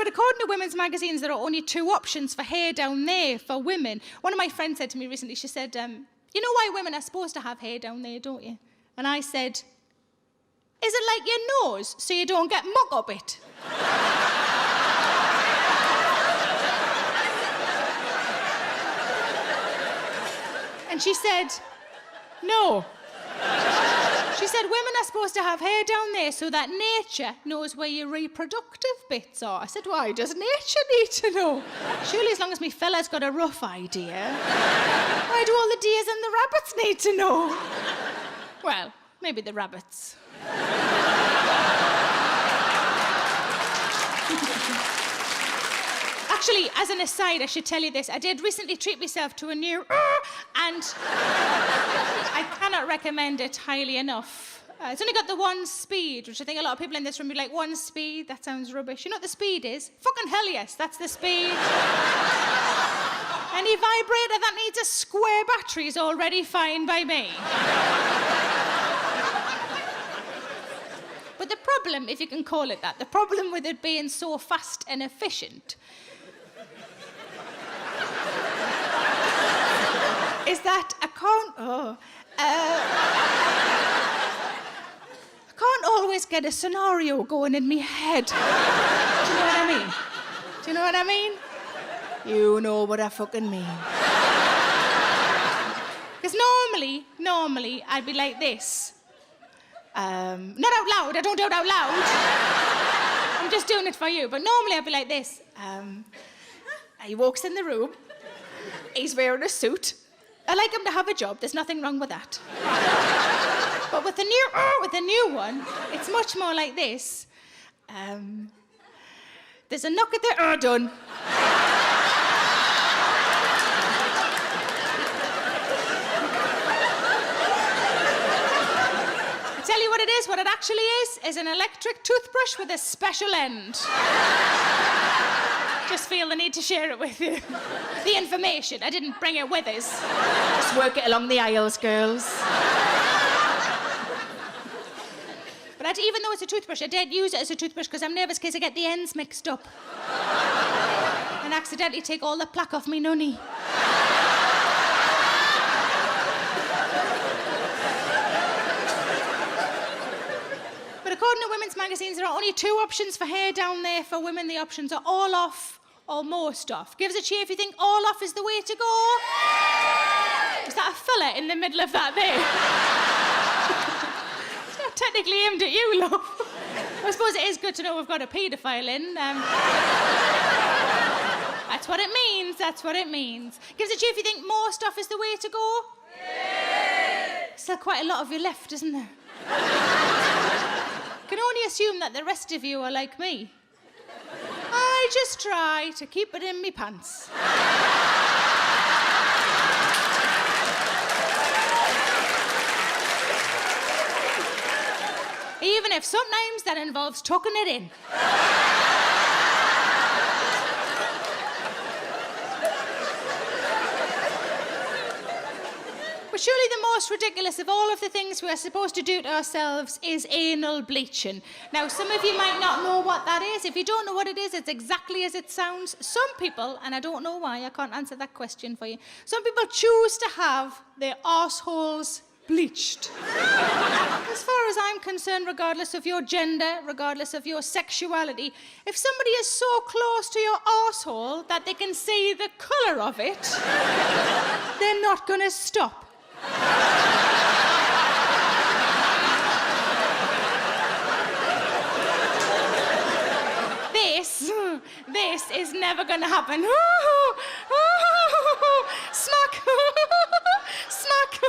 But according to women's magazines, there are only 2 options for hair down there for women. One of my friends said to me recently, she said, you know why women are supposed to have hair down there, don't you? And I said, is it like your nose, so you don't get muck up it? And she said, no. She said, women are supposed to have hair down there so that nature knows where your reproductive bits are. I said, why does nature need to know? Surely as long as me fella's got a rough idea. Why do all the deers and the rabbits need to know? Well, maybe the rabbits. Actually, as an aside, I should tell you this. I did recently treat myself to a new and I cannot recommend it highly enough. It's only got the 1 speed, which I think a lot of people in this room would be like, 1 speed? That sounds rubbish. You know what the speed is? Fucking hell yes, that's the speed. Any vibrator that needs a square battery is already fine by me. But the problem, if you can call it that, the problem with it being so fast and efficient is that I can't always get a scenario going in my head. Do you know what I mean? Do you know what I mean? You know what I fucking mean. Because normally, I'd be like this. Not out loud, I don't do it out loud. I'm just doing it for you. But normally I'd be like this. He walks in the room. He's wearing a suit. I like him to have a job. There's nothing wrong with that. But with the new one, it's much more like this. There's a knock at the done. I tell you what it is. What it actually is an electric toothbrush with a special end. Just feel the need to share it with you. The information. I didn't bring it with us. Just work it along the aisles, girls. But even though it's a toothbrush, I did use it as a toothbrush because I'm nervous in case I get the ends mixed up. And accidentally take all the plaque off me nunny. But according to women's magazines, there are only 2 options for hair down there for women. The options are all off or most off. Give us a cheer if you think all off is the way to go. Is that a fella in the middle of that there? It's not technically aimed at you, love. I suppose it is good to know we've got a paedophile in. That's what it means, that's what it means. Give us a cheer if you think most off is the way to go. Still quite a lot of you left, isn't there? I can only assume that the rest of you are like me. I just try to keep it in me pants. Even if sometimes that involves tucking it in. But surely the most ridiculous of all of the things we are supposed to do to ourselves is anal bleaching. Now, some of you might not know what that is. If you don't know what it is, it's exactly as it sounds. Some people, and I don't know why, I can't answer that question for you, some people choose to have their arseholes bleached. As far as I'm concerned, regardless of your gender, regardless of your sexuality, if somebody is so close to your arsehole that they can see the colour of it, they're not going to stop. This is never going to happen. Smack! Smack!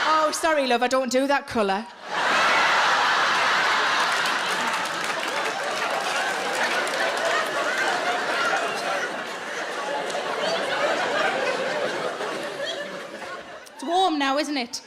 Oh, sorry, love, I don't do that colour. It's warm now, isn't it?